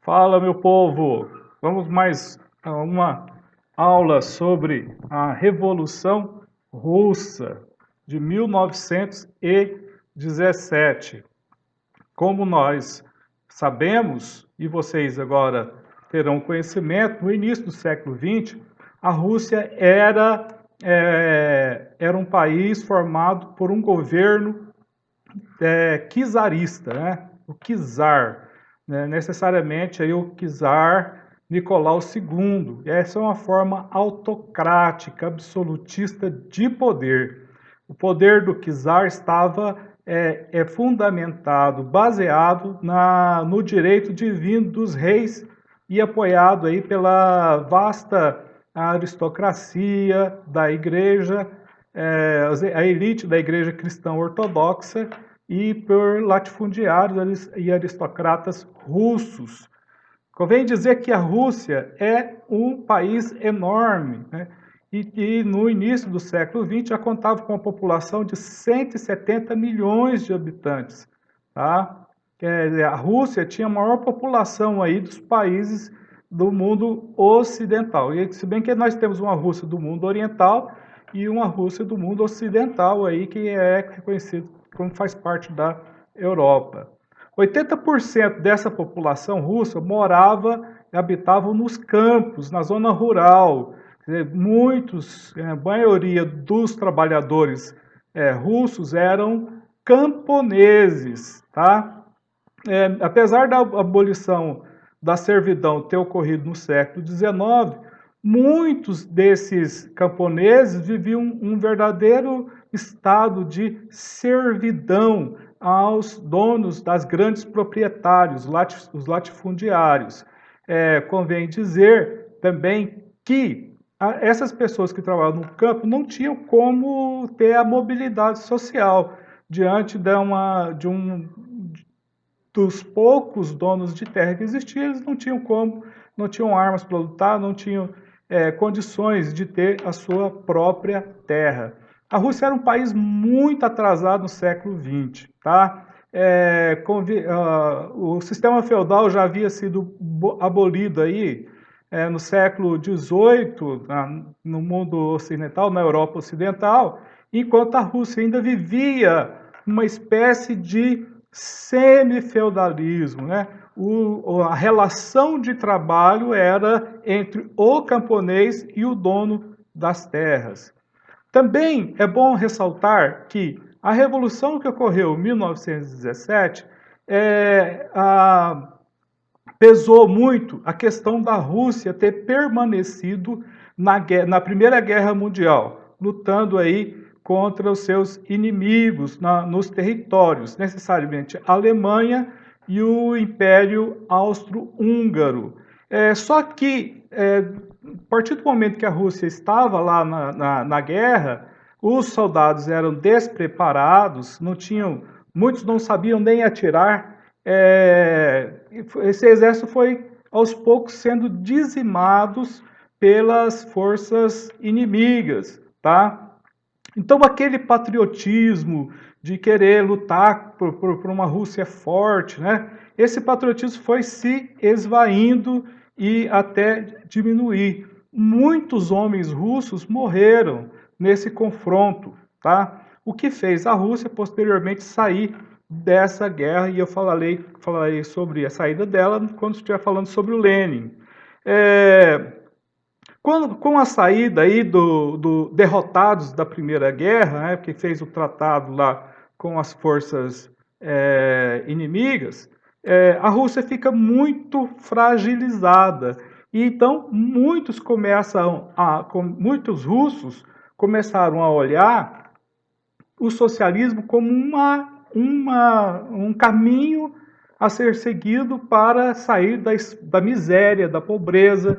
Fala, meu povo! Vamos mais a uma aula sobre a Revolução Russa de 1917. Como nós sabemos, e vocês agora terão conhecimento, no início do século XX, a Rússia era um país formado por um governo czarista, né? O czar, né? Necessariamente aí o czar Nicolau II. Essa é uma forma autocrática, absolutista de poder. O poder do czar estava fundamentado, baseado no direito divino dos reis e apoiado aí pela vasta aristocracia da igreja, a elite da igreja cristã ortodoxa e por latifundiários e aristocratas russos. Convém dizer que a Rússia é um país enorme, né? E que no início do século XX já contava com uma população de 170 milhões de habitantes. Tá? A Rússia tinha a maior população aí dos países do mundo ocidental. E se bem que nós temos uma Rússia do mundo oriental e uma Rússia do mundo ocidental aí que é reconhecido como faz parte da Europa. 80% dessa população russa habitava nos campos, na zona rural. Muitos, a maioria dos trabalhadores russos eram camponeses, tá? Apesar da abolição da servidão ter ocorrido no século XIX, muitos desses camponeses viviam um verdadeiro estado de servidão aos donos das grandes proprietários, os latifundiários. Convém dizer também que essas pessoas que trabalhavam no campo não tinham como ter a mobilidade social diante dos poucos donos de terra que existiam, eles não tinham armas para lutar, não tinham condições de ter a sua própria terra. A Rússia era um país muito atrasado no século XX, tá? O sistema feudal já havia sido abolido aí no século XVIII, no mundo ocidental, na Europa Ocidental, enquanto a Rússia ainda vivia uma espécie de semi-feudalismo, né? A relação de trabalho era entre o camponês e o dono das terras. Também é bom ressaltar que a revolução que ocorreu em 1917 pesou muito a questão da Rússia ter permanecido na Primeira Guerra Mundial, lutando aí contra os seus inimigos nos territórios, necessariamente a Alemanha e o Império Austro-Húngaro. Só que, a partir do momento que a Rússia estava lá na guerra, os soldados eram despreparados, muitos não sabiam nem atirar. Esse exército foi aos poucos sendo dizimados pelas forças inimigas, tá? Então aquele patriotismo de querer lutar por uma Rússia forte, né? Esse patriotismo foi se esvaindo e até diminuir. Muitos homens russos morreram nesse confronto, tá? O que fez a Rússia posteriormente sair dessa guerra, e eu falarei sobre a saída dela quando estiver falando sobre o Lenin. Com a saída aí do derrotados da Primeira Guerra, né, que fez o tratado lá com as forças inimigas, a Rússia fica muito fragilizada. E então muitos russos começaram a olhar o socialismo como um caminho a ser seguido para sair da miséria, da pobreza,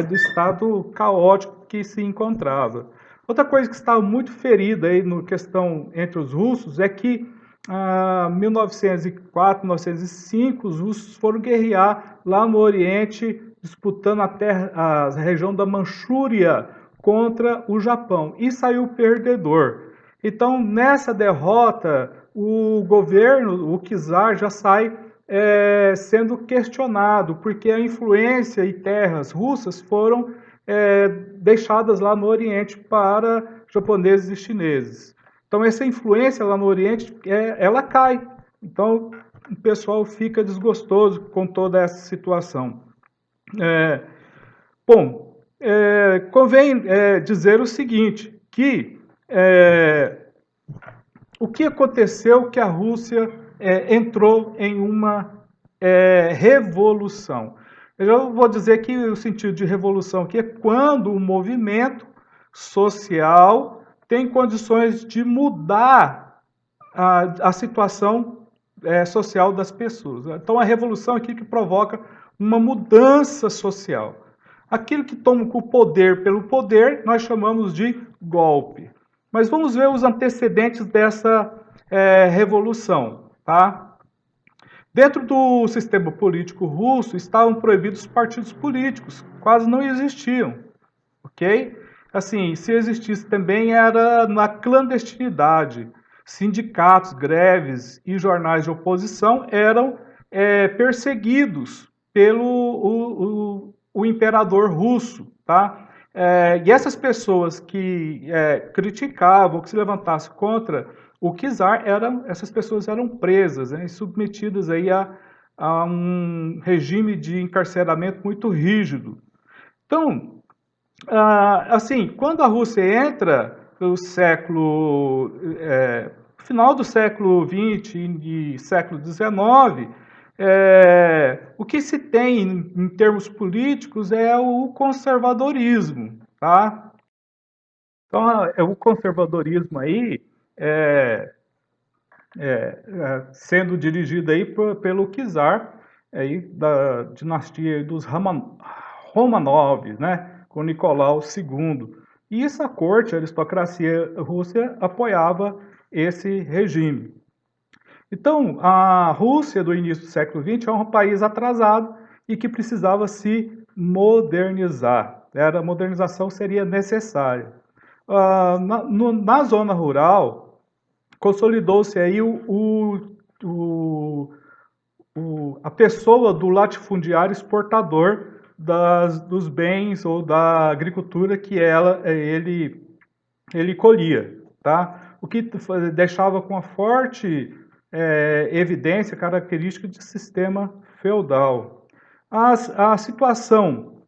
do estado caótico que se encontrava. Outra coisa que estava muito ferida aí na questão entre os russos é que em 1904, 1905, os russos foram guerrear lá no Oriente, disputando a região da Manchúria contra o Japão, e saiu perdedor. Então, nessa derrota, o governo, o czar, já sai sendo questionado, porque a influência e terras russas foram deixadas lá no Oriente para japoneses e chineses. Então, essa influência lá no Oriente, ela cai. Então, o pessoal fica desgostoso com toda essa situação. É, bom, convém dizer o seguinte, que o que aconteceu que a Rússia entrou em uma revolução? Eu já vou dizer que o sentido de revolução aqui é quando o movimento social tem condições de mudar a situação social das pessoas. Então, a revolução aqui que provoca uma mudança social. Aquilo que toma o poder pelo poder, nós chamamos de golpe. Mas vamos ver os antecedentes dessa revolução, tá? Dentro do sistema político russo estavam proibidos os partidos políticos, quase não existiam, ok? Assim, se existisse também era na clandestinidade. Sindicatos, greves e jornais de oposição eram perseguidos pelo o imperador russo, tá? E essas pessoas que criticavam, que se levantassem contra o czar, essas pessoas eram presas, né, e submetidas aí a um regime de encarceramento muito rígido. Então, assim, quando a Rússia entra no final do século XX e século XIX, o que se tem em termos políticos é o conservadorismo, tá? Então, o conservadorismo aí sendo dirigido aí pelo czar aí da dinastia dos Romanovs, né, com Nicolau II. E essa corte, a aristocracia russa, apoiava esse regime. Então, a Rússia do início do século XX é um país atrasado e que precisava se modernizar. A modernização seria necessária. Na zona rural, consolidou-se aí a pessoa do latifundiário exportador dos bens ou da agricultura que ele colhia, tá? O que deixava com uma forte evidência característica de sistema feudal. A situação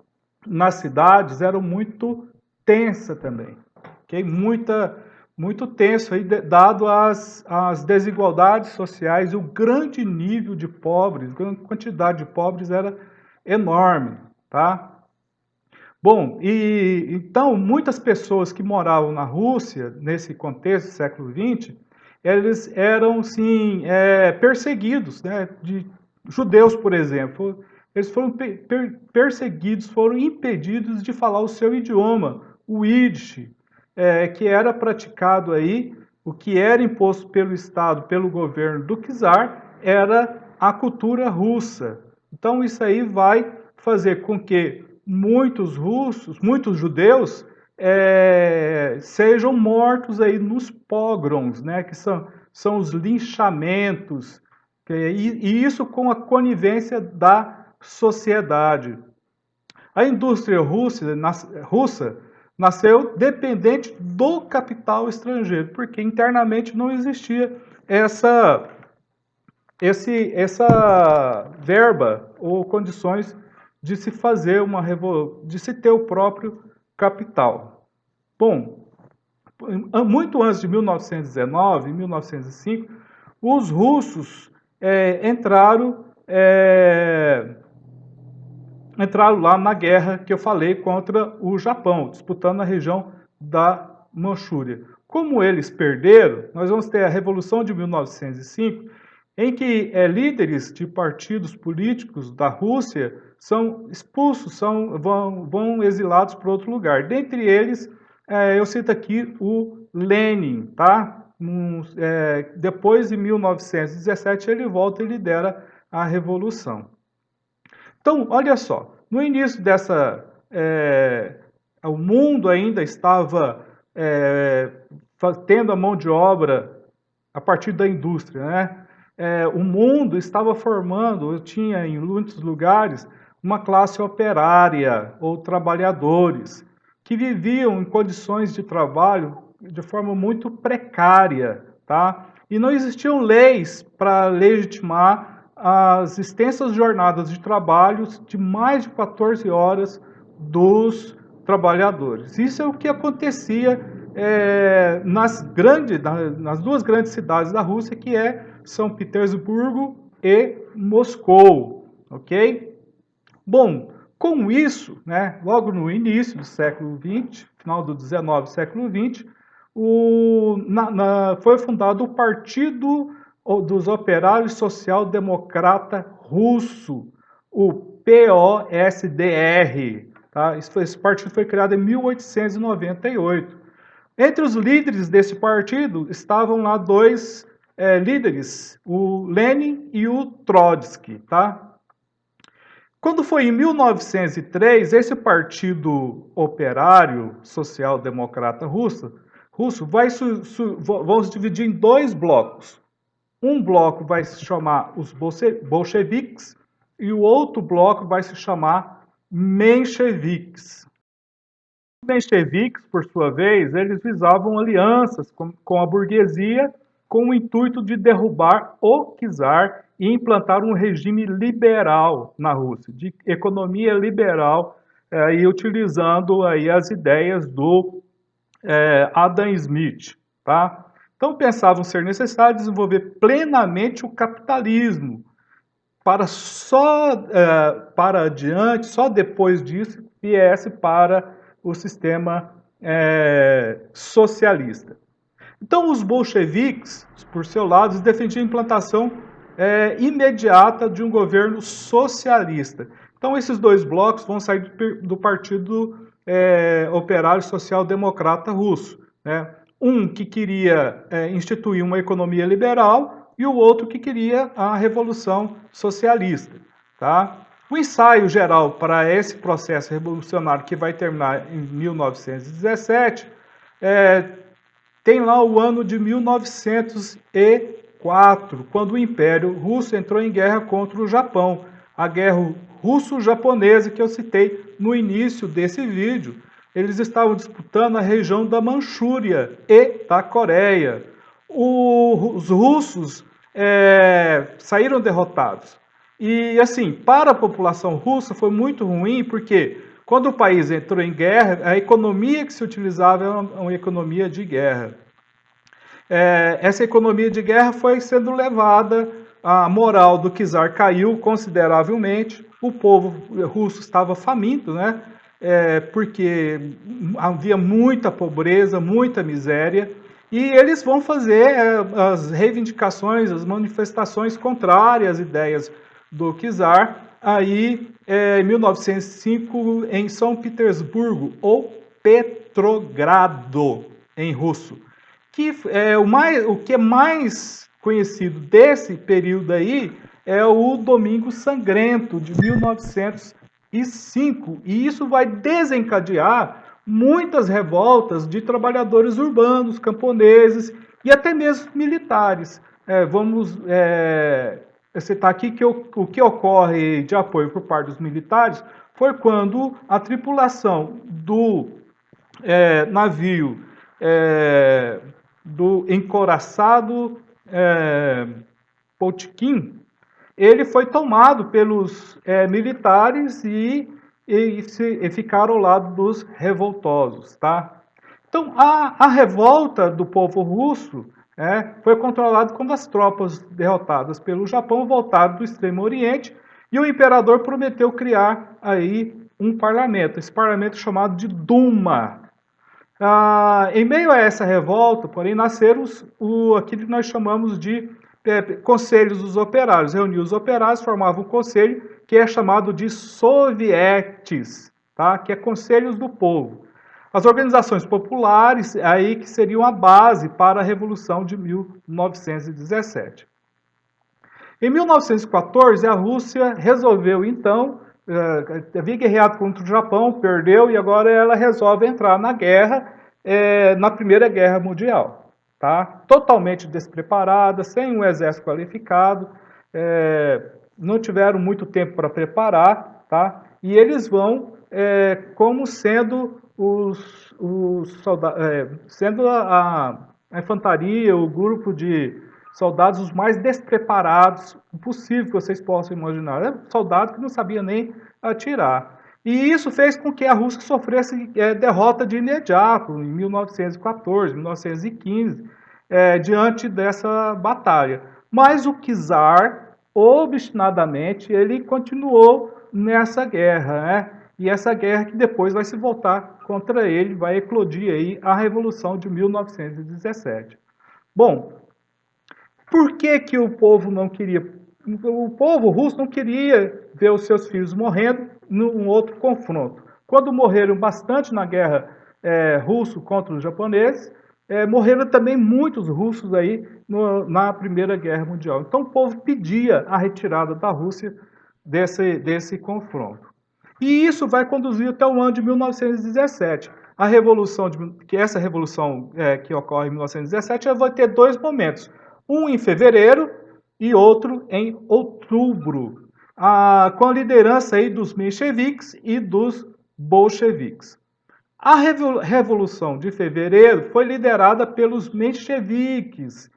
nas cidades era muito tensa também, okay? Muito tenso, aí, dado as desigualdades sociais e o grande nível de pobres, a quantidade de pobres era enorme, tá? Bom, e então muitas pessoas que moravam na Rússia, nesse contexto do século XX, eles eram, sim, perseguidos, né? De judeus, por exemplo, eles foram perseguidos, foram impedidos de falar o seu idioma, o Yiddish, que era praticado aí, o que era imposto pelo Estado, pelo governo do czar, era a cultura russa. Então isso aí vai fazer com que muitos russos, muitos judeus, sejam mortos aí nos pogroms, né, que são os linchamentos, e isso com a conivência da sociedade. A indústria russa nasceu dependente do capital estrangeiro, porque internamente não existia essa verba ou condições de se fazer de se ter o próprio capital. Bom, muito antes de 1919, 1905, os russos entraram lá na guerra que eu falei contra o Japão, disputando a região da Manchúria. Como eles perderam, nós vamos ter a Revolução de 1905, em que líderes de partidos políticos da Rússia são expulsos, vão exilados para outro lugar. Dentre eles, eu cito aqui o Lenin, tá? Depois, em 1917, ele volta e lidera a Revolução. Então, olha só, no início o mundo ainda estava tendo a mão de obra a partir da indústria, né? o mundo estava formando, tinha em muitos lugares, uma classe operária ou trabalhadores que viviam em condições de trabalho de forma muito precária, tá? E não existiam leis para legitimar as extensas jornadas de trabalho de mais de 14 horas dos trabalhadores. Isso é o que acontecia nas duas grandes cidades da Rússia, que é São Petersburgo e Moscou, ok? Bom, com isso, né, logo no início do século XX, final do XIX, século XX, foi fundado o Partido dos Operários Social Democrata Russo, o POSDR. Tá? Esse partido foi criado em 1898. Entre os líderes desse partido estavam lá dois líderes, o Lenin e o Trotsky. Tá? Quando foi em 1903, esse Partido Operário Social Democrata Russo vão se dividir em dois blocos. Um bloco vai se chamar os bolcheviques e o outro bloco vai se chamar mencheviques. Os mencheviques, por sua vez, eles visavam alianças com a burguesia com o intuito de derrubar o czar e implantar um regime liberal na Rússia, de economia liberal, e utilizando aí as ideias do Adam Smith, tá? Então pensavam ser necessário desenvolver plenamente o capitalismo, para adiante, só depois disso, viesse para o sistema socialista. Então, os bolcheviques, por seu lado, defendiam a implantação imediata de um governo socialista. Então, esses dois blocos vão sair do Partido Operário Social Democrata Russo. Né? Um que queria instituir uma economia liberal e o outro que queria a Revolução Socialista. Tá? O ensaio geral para esse processo revolucionário, que vai terminar em 1917, tem lá o ano de 1904, quando o Império Russo entrou em guerra contra o Japão. A guerra russo-japonesa que eu citei no início desse vídeo. Eles estavam disputando a região da Manchúria e da Coreia. Os russos saíram derrotados. E assim, para a população russa foi muito ruim, porque quando o país entrou em guerra, a economia que se utilizava era uma economia de guerra. Essa economia de guerra foi sendo levada, a moral do czar caiu consideravelmente, o povo russo estava faminto, né? Porque havia muita pobreza, muita miséria, e eles vão fazer as reivindicações, as manifestações contrárias às ideias do czar, aí em 1905 em São Petersburgo, ou Petrogrado, em russo. O que é mais conhecido desse período aí é o Domingo Sangrento, de 1905, e isso vai desencadear muitas revoltas de trabalhadores urbanos, camponeses e até mesmo militares. Vamos citar aqui que o que ocorre de apoio por parte dos militares foi quando a tripulação do navio do encouraçado Potkin, ele foi tomado pelos militares e ficaram ao lado dos revoltosos, tá? Então, a revolta do povo russo foi controlada quando as tropas derrotadas pelo Japão voltaram do Extremo Oriente e o imperador prometeu criar aí um parlamento, esse parlamento chamado de Duma. Em meio a essa revolta, porém, nasceram aquilo que nós chamamos de conselhos dos operários. Reuniu os operários, formavam um conselho que é chamado de sovietes, tá? Que é conselhos do povo. As organizações populares, aí que seriam a base para a Revolução de 1917. Em 1914, a Rússia resolveu, então, havia guerreado contra o Japão, perdeu, e agora ela resolve entrar na guerra, na Primeira Guerra Mundial. tá? Totalmente despreparada, sem um exército qualificado, não tiveram muito tempo para preparar, tá? E eles vão como sendo os soldados, sendo a infantaria, o grupo de soldados os mais despreparados possível que vocês possam imaginar. É soldado que não sabia nem atirar. E isso fez com que a Rússia sofresse derrota de imediato, em 1914, 1915, diante dessa batalha. Mas o czar, obstinadamente, ele continuou nessa guerra, né? E essa guerra que depois vai se voltar contra ele, vai eclodir aí a Revolução de 1917. Bom, por que que o povo não queria? O povo russo não queria ver os seus filhos morrendo num outro confronto. Quando morreram bastante na guerra russo contra os japoneses, morreram também muitos russos aí na Primeira Guerra Mundial. Então o povo pedia a retirada da Rússia desse confronto. E isso vai conduzir até o ano de 1917. A revolução, essa revolução que ocorre em 1917, vai ter dois momentos. Um em fevereiro e outro em outubro, com a liderança aí dos mencheviques e dos bolcheviques. A Revolução de Fevereiro foi liderada pelos mencheviques,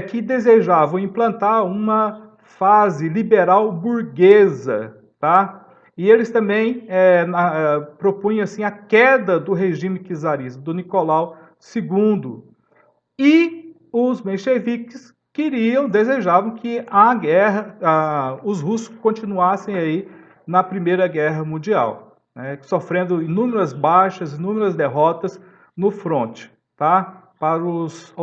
que desejavam implantar uma fase liberal burguesa, tá? E eles também propunham assim, a queda do regime czarista, do Nicolau II. E os mencheviques desejavam que a guerra, os russos continuassem aí na Primeira Guerra Mundial, né, sofrendo inúmeras baixas, inúmeras derrotas no fronte, tá? Para os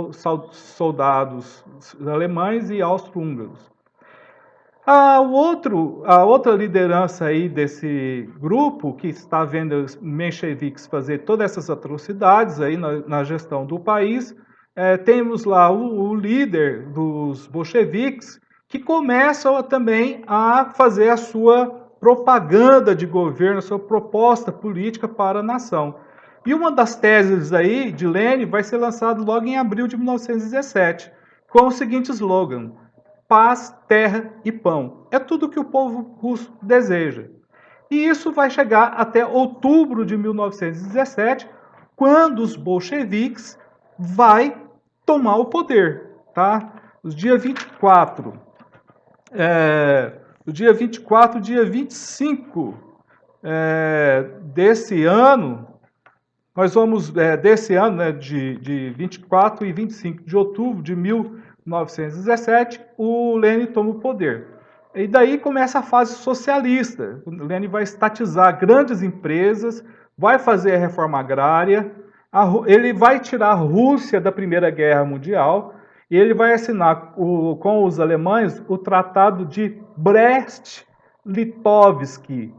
soldados alemães e austro-húngaros. A outra liderança aí desse grupo que está vendo os mencheviques fazer todas essas atrocidades aí na gestão do país, temos lá o líder dos bolcheviques que começam também a fazer a sua propaganda de governo, a sua proposta política para a nação. E uma das teses aí de Lenin vai ser lançada logo em abril de 1917, com o seguinte slogan: paz, terra e pão. É tudo que o povo russo deseja. E isso vai chegar até outubro de 1917, quando os bolcheviques vai tomar o poder, tá? No dia 24, no dia 24, dia 25 desse ano, nós vamos, desse ano, né, de 24 e 25 de outubro de 1917, o Lenin toma o poder. E daí começa a fase socialista. O Lenin vai estatizar grandes empresas, vai fazer a reforma agrária, ele vai tirar a Rússia da Primeira Guerra Mundial e ele vai assinar com os alemães o Tratado de Brest-Litovsk.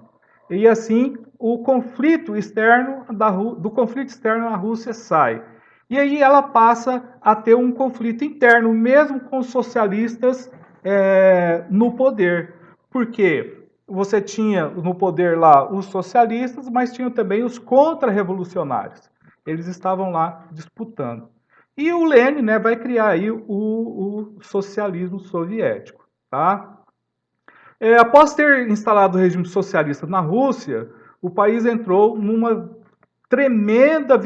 E assim o conflito externo do conflito externo na Rússia sai. E aí ela passa a ter um conflito interno, mesmo com os socialistas no poder. Porque você tinha no poder lá os socialistas, mas tinha também os contra-revolucionários. Eles estavam lá disputando. E o Lenin, né, vai criar aí o socialismo soviético, tá? Após ter instalado o regime socialista na Rússia, o país entrou numa tremenda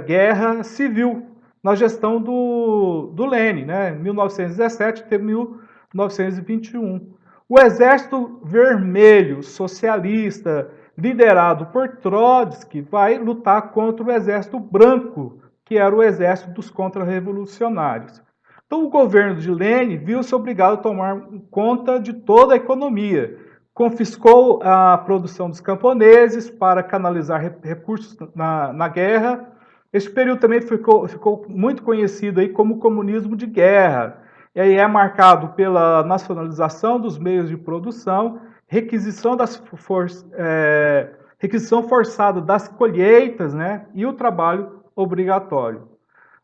guerra civil na gestão do Lenin, né? 1917 até 1921. O Exército Vermelho Socialista, liderado por Trotsky, vai lutar contra o Exército Branco, que era o exército dos contra-revolucionários. Então, o governo de Lenin viu-se obrigado a tomar conta de toda a economia. Confiscou a produção dos camponeses para canalizar recursos na guerra. Esse período também ficou muito conhecido aí como comunismo de guerra. E aí é marcado pela nacionalização dos meios de produção, requisição forçada das colheitas, né, e o trabalho obrigatório.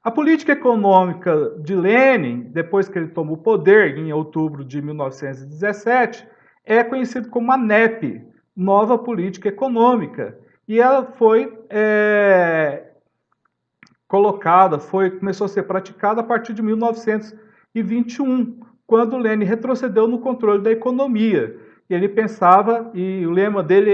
A política econômica de Lenin, depois que ele tomou o poder, em outubro de 1917, é conhecida como a NEP, Nova Política Econômica. E ela foi colocada, começou a ser praticada a partir de 1921, quando Lenin retrocedeu no controle da economia. Ele pensava, e o lema dele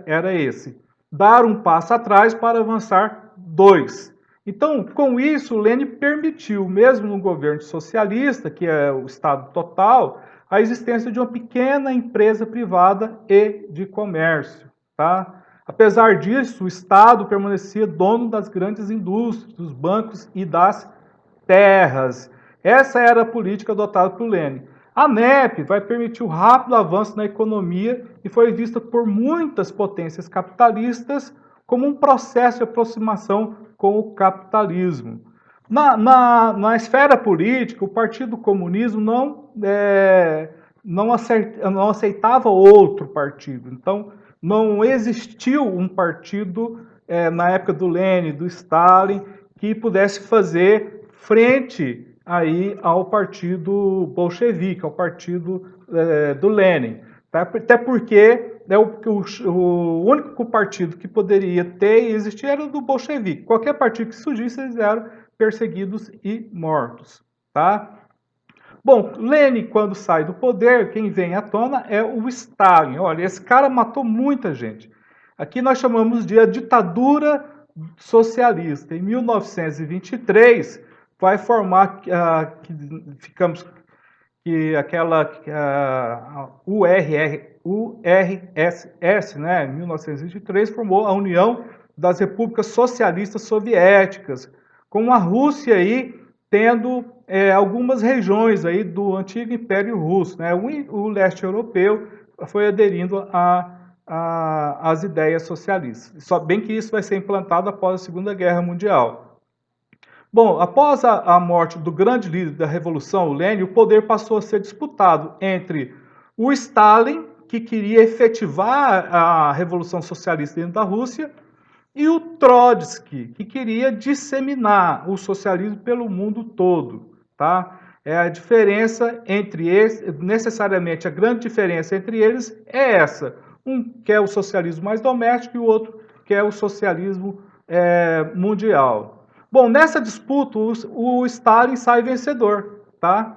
era esse: dar um passo atrás para avançar dois. Então, com isso, Lenin permitiu, mesmo no governo socialista, que é o Estado total, a existência de uma pequena empresa privada e de comércio, tá? Apesar disso, o Estado permanecia dono das grandes indústrias, dos bancos e das terras. Essa era a política adotada por Lenin. A NEP vai permitir o rápido avanço na economia e foi vista por muitas potências capitalistas como um processo de aproximação com o capitalismo. Na esfera política, o Partido Comunismo não aceitava outro partido. Então, não existiu um partido, na época do Lenin, do Stalin, que pudesse fazer frente aí ao partido bolchevique, ao partido do Lenin. Tá? Até porque o único partido que poderia ter e existir era o do bolchevique. Qualquer partido que surgisse, eles eram perseguidos e mortos. Tá? Bom, Lenin, quando sai do poder, quem vem à tona é o Stalin. Olha, esse cara matou muita gente. Aqui nós chamamos de a ditadura socialista. Em 1923, vai formar, aquela URSS, né, em 1923, formou a União das Repúblicas Socialistas Soviéticas, com a Rússia aí tendo algumas regiões aí do antigo Império Russo, né? O leste europeu foi aderindo às ideias socialistas. Só bem que isso vai ser implantado após a Segunda Guerra Mundial. Bom, após a morte do grande líder da Revolução, o Lenin, o poder passou a ser disputado entre o Stalin, que queria efetivar a Revolução Socialista dentro da Rússia, e o Trotsky, que queria disseminar o socialismo pelo mundo todo, tá? A diferença entre eles, necessariamente a grande diferença entre eles é essa. Um quer o socialismo mais doméstico e o outro quer o socialismo mundial. Bom, nessa disputa o Stalin sai vencedor, tá?